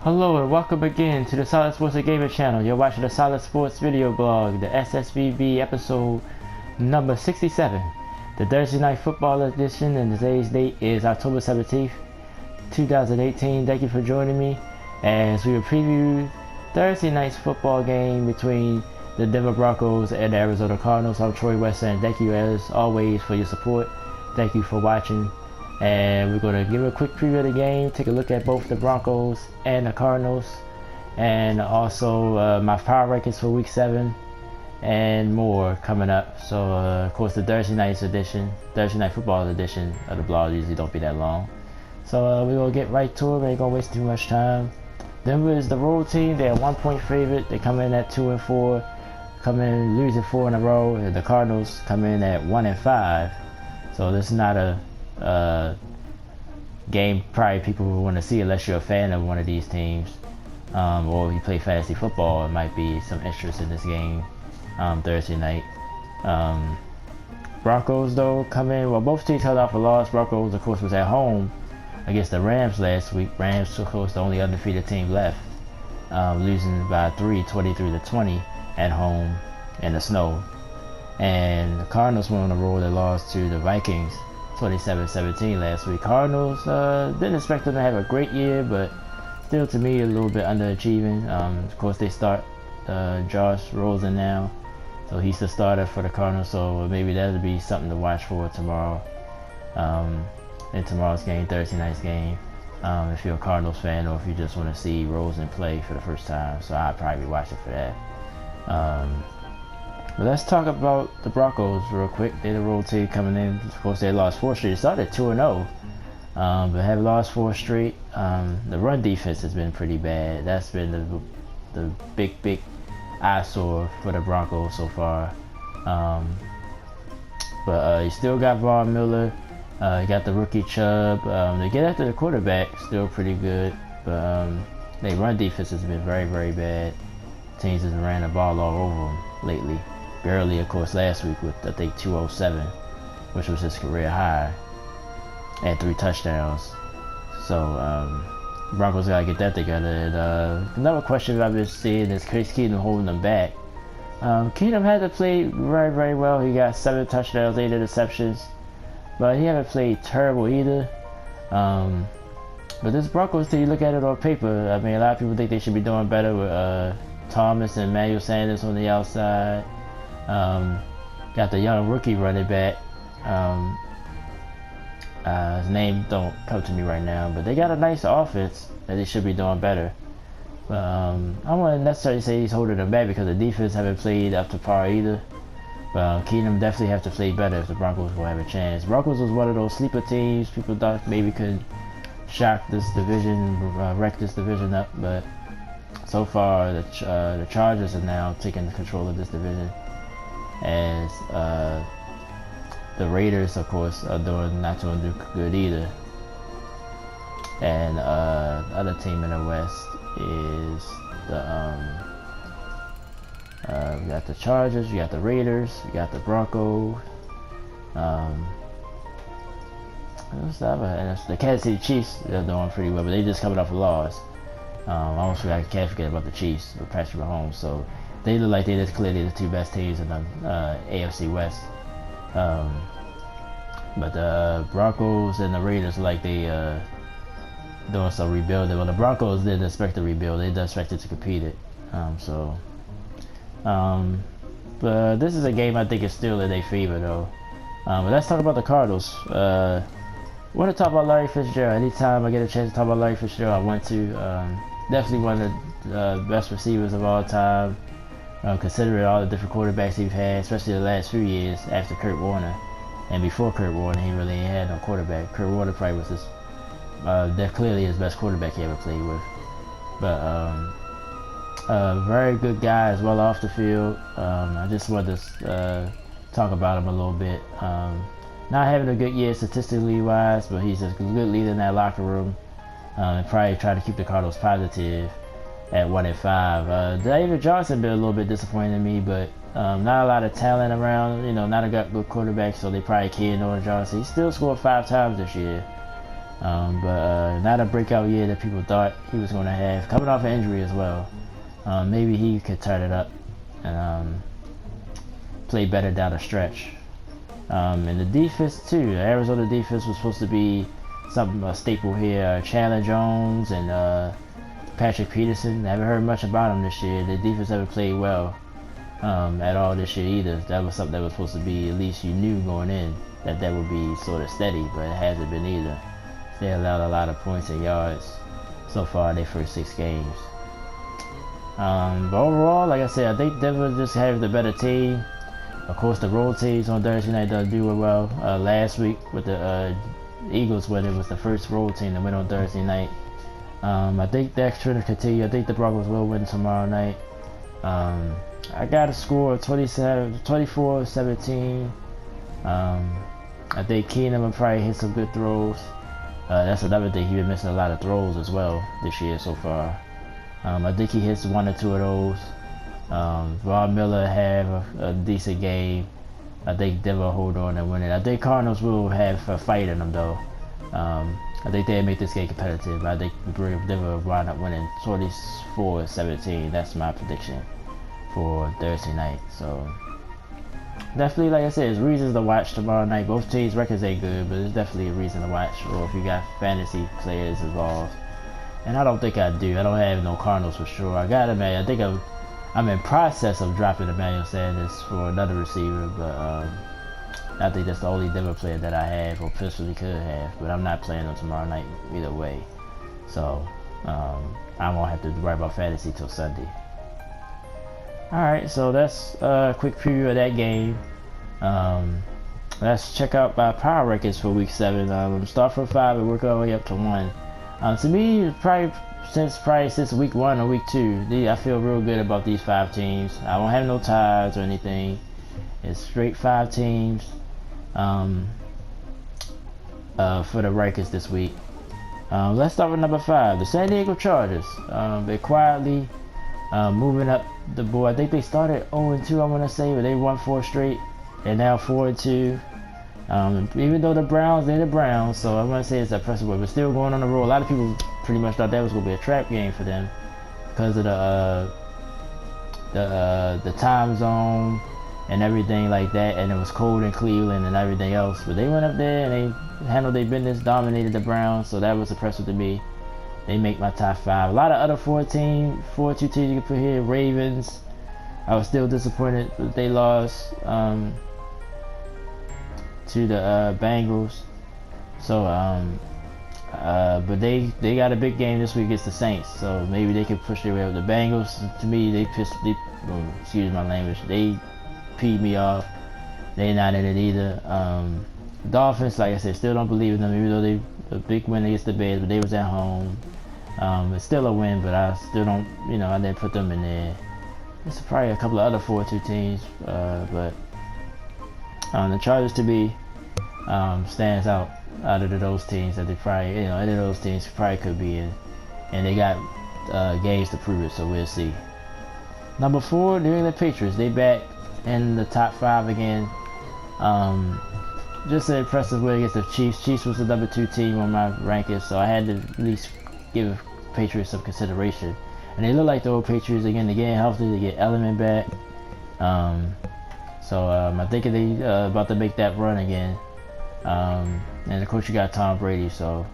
Hello and welcome again to the Solid Sports and Gaming channel. You're watching the Solid Sports video blog, the SSVB episode number 67, the Thursday Night Football edition, and today's date is October 17th, 2018. Thank you for joining me as we will preview Thursday night's football game between the Denver Broncos and the Arizona Cardinals. I'm Troy West, and thank you as always for your support. Thank you for watching. And we're going to give a quick preview of the game, take a look at both the Broncos and the Cardinals, and also my power rankings for week 7 and more coming up. So of course the Thursday night football edition of the blog usually don't be that long, so we're going to get right to it. We ain't going to waste too much time. Denver is the road team. They're a 1-point favorite. They come in at 2-4, come in losing 4 in a row, and the Cardinals come in at 1-5. So this is not a game probably people would want to see unless you're a fan of one of these teams, or you play fantasy football. It might be some interest in this game Thursday night. Broncos though come in, well, both teams held off a loss. Broncos of course was at home against the Rams last week. Rams of course the only undefeated team left, losing by 23-20 at home in the snow. And the Cardinals went on the road. They lost to the Vikings 27-17 last week. Cardinals, didn't expect them to have a great year, but still to me a little bit underachieving. Of course they start Josh Rosen now, so he's the starter for the Cardinals, so maybe that'll be something to watch for tomorrow, in tomorrow's game, Thursday night's game, if you're a Cardinals fan, or if you just want to see Rosen play for the first time. So I'd probably be watching for that. But let's talk about the Broncos real quick. They're the road team coming in. Of course, they lost 4 straight. They started 2-0, but have lost 4 straight. The run defense has been pretty bad. That's been the big eyesore for the Broncos so far. But you still got Von Miller. You got the rookie Chubb. They get after the quarterback, still pretty good. But their run defense has been very bad. Teams has ran the ball all over them lately. Barely, of course, last week with, I think, 207, which was his career high, and 3 touchdowns. So, Broncos got to get that together. And another question I've been seeing is Case Keenum holding them back. Keenum had to play very well. He got 7 touchdowns, 8 interceptions, but he haven't played terrible either. But this Broncos team, you look at it on paper, I mean, a lot of people think they should be doing better with Thomas and Emmanuel Sanders on the outside. Got the young rookie running back. His name don't come to me right now, but they got a nice offense that they should be doing better. But I don't want to necessarily say he's holding them back because the defense haven't played up to par either. But Keenum definitely have to play better if the Broncos will have a chance. Broncos was one of those sleeper teams people thought maybe could shock this division, wreck this division up, but so far the Chargers are now taking control of this division, as the Raiders of course are not doing good either. And the other team in the West is the you got the Chargers, you got the Raiders, you got the Broncos, the Kansas City Chiefs. They're doing pretty well, but they just coming off a loss. I almost can't forget about the Chiefs with Patrick Mahomes. So they look like they're just clearly the 2 best teams in the AFC West. But the Broncos and the Raiders like they doing some rebuilding. Well, the Broncos didn't expect to rebuild. They didn't expect it to compete it. But this is a game I think is still in their favor though. But let's talk about the Cardinals. I want to talk about Larry Fitzgerald. Anytime I get a chance to talk about Larry Fitzgerald, I want to. Definitely one of the best receivers of all time, considering all the different quarterbacks he's had, especially the last few years after Kurt Warner. And before Kurt Warner, he really ain't had no quarterback. Kurt Warner probably was clearly his best quarterback he ever played with. But very good guy as well off the field. I just wanted to talk about him a little bit. Not having a good year statistically wise, but he's a good leader in that locker room. And probably try to keep the Cardinals positive at 1-5. David Johnson been a little bit disappointing to me, but not a lot of talent around. You know, not a good quarterback, so they probably keying on Johnson. He still scored 5 times this year. But not a breakout year that people thought he was going to have. Coming off an injury as well. Maybe he could turn it up and play better down the stretch. And the defense too. The Arizona defense was supposed to be something a staple here. Chandler Jones and Patrick Peterson. I haven't heard much about them this year. The defense haven't played well at all this year either. That was something that was supposed to be, at least you knew going in, that would be sort of steady, but it hasn't been either. They allowed a lot of points and yards so far in their first 6 games. But overall, like I said, I think Denver just has the better team. Of course, the road teams on Thursday night does do it well. Last week with the Eagles, when it was the first road team that went on Thursday night. I think that's trying to continue. I think the Broncos will win tomorrow night. I got a score of 24-17. I think Keenum will probably hit some good throws. That's another thing. He's been missing a lot of throws as well this year so far. I think he hits 1 or 2 of those. Von Miller have a decent game. I think Denver will hold on and win it. I think Cardinals will have a fight in them though. I think they'll make this game competitive. I think Denver will wind up winning 24-17. That's my prediction for Thursday night. So definitely, like I said, there's reasons to watch tomorrow night. Both teams' records ain't good, but it's definitely a reason to watch. Or if you got fantasy players involved. And I don't think I do. I don't have no Cardinals for sure. I got Emmanuel. I think I'm in process of dropping Emmanuel Sanders for another receiver, but I think that's the only Denver player that I have or potentially could have. But I'm not playing them tomorrow night either way. So I won't have to worry about fantasy till Sunday. Alright, so that's a quick preview of that game. Let's check out my power rankings for week 7. Start from 5 and work our way up to 1. To me, probably since week 1 or week 2, I feel real good about these 5 teams. I won't have no ties or anything. It's straight 5 teams for the rankings this week. Let's start with number 5, the San Diego Chargers. They're quietly moving up the board. I think they started 0-2, I want to say, but they won 4 straight. They're now 4-2. Even though they're the Browns, so I want to say it's impressive, but still going on the road. A lot of people pretty much thought that was going to be a trap game for them because of the time zone and everything like that, and it was cold in Cleveland and everything else. But they went up there and they handled their business, dominated the Browns, so that was impressive to me. They make my top 5. A lot of other 4-2 teams you can put here. Ravens, I was still disappointed that they lost to the Bengals. So but they got a big game this week against the Saints, so maybe they can push their way up. The Bengals, to me, excuse my language, they peed me off. They're not in it either. Dolphins, like I said, still don't believe in them, even though they a big win against the Bears, but they was at home. It's still a win, but I still don't, I didn't put them in there. There's probably a couple of other 4-2 teams, but the Chargers to me stands out of those teams that they probably, any of those teams probably could be in, and they got games to prove it, so we'll see. Number 4, New England Patriots. They back in the top 5 again. Just an impressive win against the Chiefs. Chiefs was the number 2 team on my rankings, so I had to at least give Patriots some consideration. And they look like the old Patriots again. They're getting healthy. They get Element back. So I think they about to make that run again. And of course you got Tom Brady. So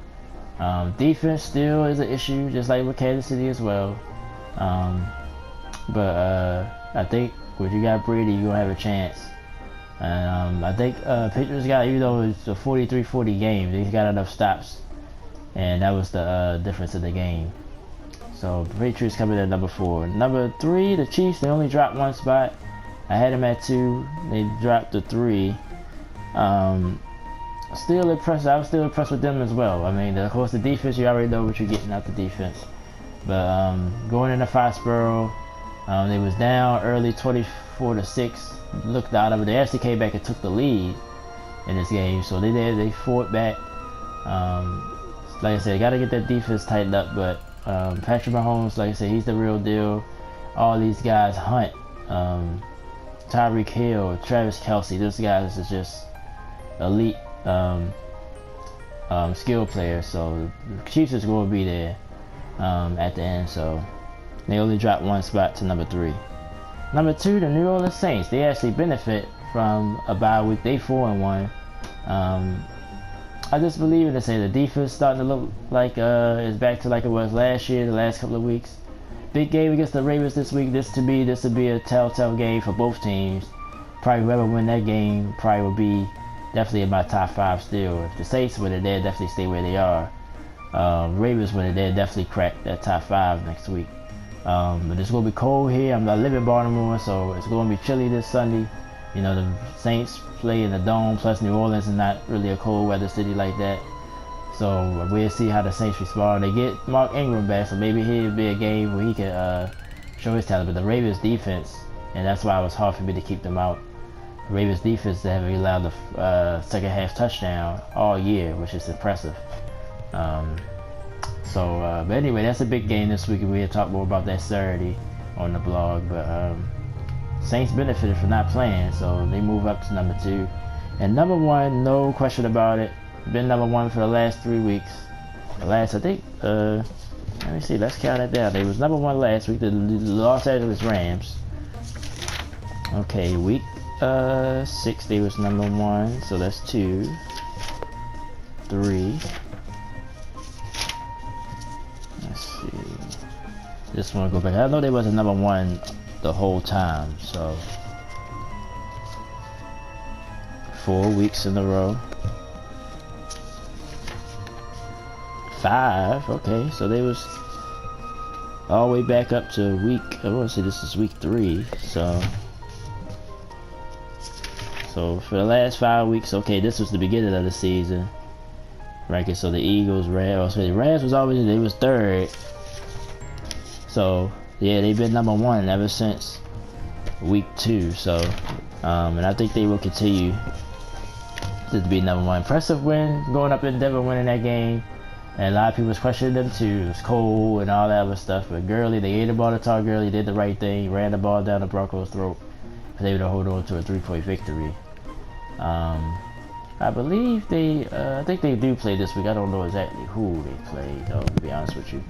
defense still is an issue, just like with Kansas City as well. But I think when you got Brady, you're gonna have a chance. And I think Patriots got, even though it's a 43-40 game, they got enough stops, and that was the difference in the game. So Patriots coming in at number 4. Number 3, the Chiefs. They only dropped 1 spot. I had them at 2. They dropped to 3. Still impressed. I was still impressed with them as well. I mean, of course, the defense, you already know what you're getting out the defense. But going into Foxborough, they was down early, 24-6. Looked out of it. They actually came back and took the lead in this game. So they fought back. Like I said, got to get that defense tightened up. But Patrick Mahomes, like I said, he's the real deal. All these guys, Hunt, Tyreek Hill, Travis Kelce, those guys are just elite skill players. So the Chiefs is going to be there at the end. So they only dropped one spot to number 3. Number 2, the New Orleans Saints. They actually benefit from a bye week. They 4-1. I just believe in to say the defense starting to look like it's back to like it was last year, the last couple of weeks. Big game against the Ravens this week. This to be a telltale game for both teams. Probably whoever win that game probably will be definitely in my top 5 still. If the Saints win it, they'll definitely stay where they are. Ravens win it, they'll definitely crack that top 5 next week. But it's going to be cold here. I live in Baltimore, so it's going to be chilly this Sunday. You know, the Saints play in the Dome, plus New Orleans is not really a cold weather city like that. So we'll see how the Saints respond. They get Mark Ingram back, so maybe he'll be a game where he can show his talent. But the Ravens defense, and that's why it was hard for me to keep them out. The Ravens defense, they haven't allowed the second half touchdown all year, which is impressive. But anyway, that's a big game this week, and we'll talk more about that Saturday on the blog. But Saints benefited from not playing, so they move up to number 2. And number 1, no question about it, been number 1 for the last 3 weeks. I think, let me see, let's count it down. They was number 1 last week, the Los Angeles Rams. Okay, week 6, they was number 1, so that's 2, 3. Let's see. Just want to go back. I know they wasn't number 1 the whole time, so 4 weeks in a row. 5, okay, so they was all the way back up to week, I want to say this is week 3, so for the last 5 weeks, okay, this was the beginning of the season, right? So the Eagles, Rams, the Rams was always, they was 3rd, so yeah, they've been number 1 ever since week 2, so and I think they will continue to be number 1. Impressive win, going up in Denver, winning that game. And a lot of people was questioning them too. It was cold and all that other stuff. But Gurley, they ate the ball to Todd Gurley, did the right thing, ran the ball down the Broncos' throat, was able to hold on to a 3-point victory. I believe I think they do play this week. I don't know exactly who they play, though, to be honest with you.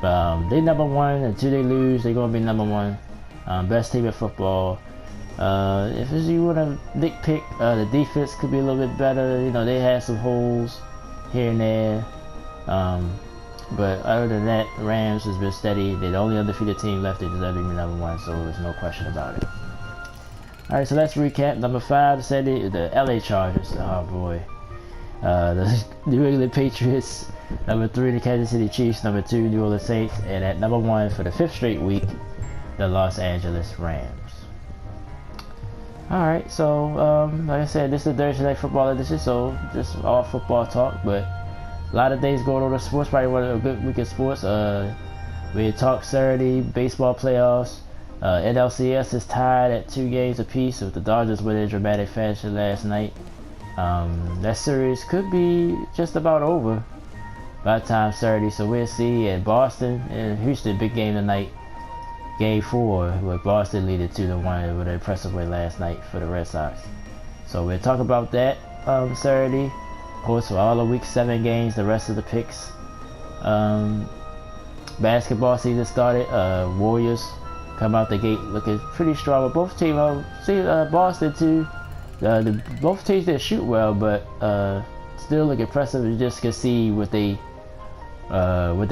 But they number 1. Until they lose, they're going to be number 1. Best team in football. If you want to nitpick, the defense could be a little bit better. You know, they had some holes here and there. But other than that, the Rams has been steady. They're the only undefeated team left. They deserve to be number 1, so there's no question about it. Alright, so let's recap. Number 5, the LA Chargers. Oh boy. The New England Patriots. Number 3, the Kansas City Chiefs. Number 2, New Orleans Saints. And at number 1 for the 5th straight week, the Los Angeles Rams. Alright, so like I said, this is Thursday Night Football edition, so just all football talk, but a lot of things going on in sports. Probably one of a good week of sports. We talk Saturday baseball playoffs. NLCS is tied at 2 games apiece, with the Dodgers winning in dramatic fashion last night. That series could be just about over by the time Saturday, so we'll see. And Boston and Houston, big game tonight. Game 4, with Boston leading 2-1 with an impressive win last night for the Red Sox. So we'll talk about that Saturday. Of course, for all the week 7 games, the rest of the picks. Basketball season started. Warriors come out the gate looking pretty strong. But both teams, Boston too. Both teams didn't shoot well, but still look impressive. You just can see what they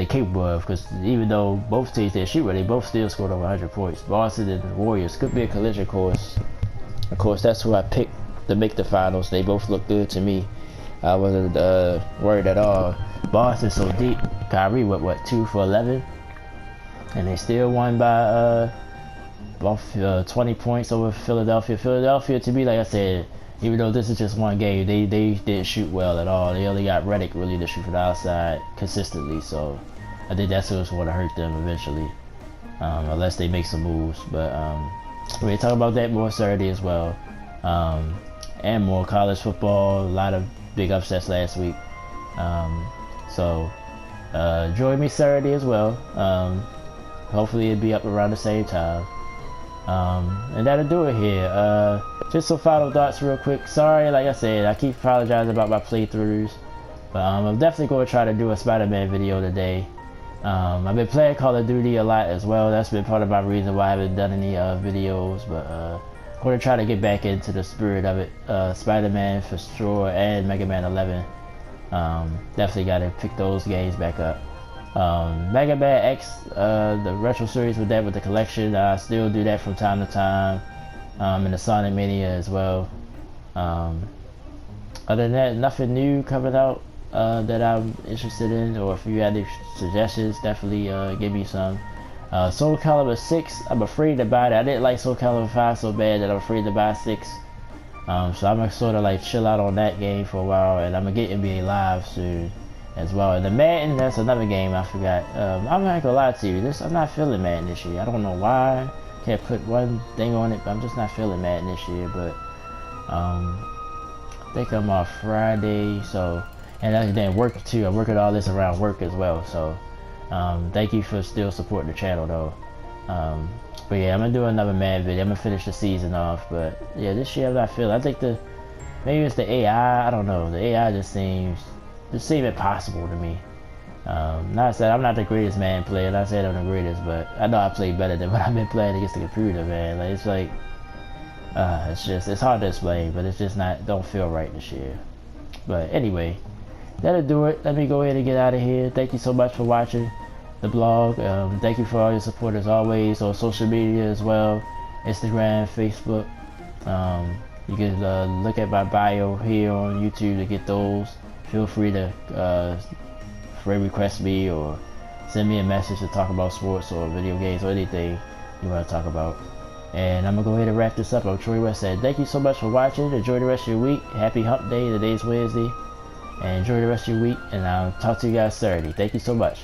capable of. Because even though both teams didn't shoot well, they both still scored over 100 points. Boston and the Warriors could be a collision course. Of course, that's who I picked to make the finals. They both look good to me. I wasn't worried at all. Boston's so deep. Kyrie went, 2 for 11? And they still won by 20 points over Philadelphia. Philadelphia, to me, like I said, even though this is just one game, they didn't shoot well at all. They only got Redick really to shoot from the outside consistently. So I think that's what's going to hurt them eventually, unless they make some moves. But we'll talk about that more Saturday as well. And more college football. A lot of big upsets last week. So join me Saturday as well. Hopefully it'll be up around the same time. And that'll do it here. Just some final thoughts real quick. Sorry, like I said, I keep apologizing about my playthroughs. But I'm definitely going to try to do a Spider-Man video today. I've been playing Call of Duty a lot as well. That's been part of my reason why I haven't done any videos. But I'm going to try to get back into the spirit of it. Spider-Man for sure, and Mega Man 11. Definitely got to pick those games back up. Mega Man X, the retro series with that, with the collection, I still do that from time to time. And the Sonic Mania as well. Other than that, nothing new coming out that I'm interested in, or if you had any suggestions, definitely give me some. Soul Calibur 6, I'm afraid to buy it. I didn't like Soul Calibur 5 so bad that I'm afraid to buy 6. So I'm gonna sort of like chill out on that game for a while, and I'm gonna get NBA Live soon as well. And the Madden, that's another game I forgot. I'm not gonna lie to you, I'm not feeling Madden this year. I don't know why. Can't put one thing on it, but I'm just not feeling Madden this year. But I think I'm off Friday, so, and then work too. I'm working all this around work as well. So thank you for still supporting the channel though. But yeah, I'm gonna do another Madden video. I'm gonna finish the season off. But yeah, this year I'm not feeling. I think maybe it's the AI. I don't know. The AI just seems impossible to me. Not saying I'm not the greatest Madden player. Not saying I'm the greatest, but I know I play better than what I've been playing against the computer, man. Like, it's like it's hard to explain, but it's just don't feel right this year. But anyway, that'll do it. Let me go ahead and get out of here. Thank you so much for watching the blog. Thank you for all your support as always on social media as well, Instagram, Facebook. You can look at my bio here on YouTube to get those. Feel free to friend request me or send me a message to talk about sports or video games or anything you want to talk about. And I'm gonna go ahead and wrap this up. I'm Troy West saying thank you so much for watching. Enjoy the rest of your week. Happy hump day. Today's Wednesday. And enjoy the rest of your week. And I'll talk to you guys Saturday. Thank you so much.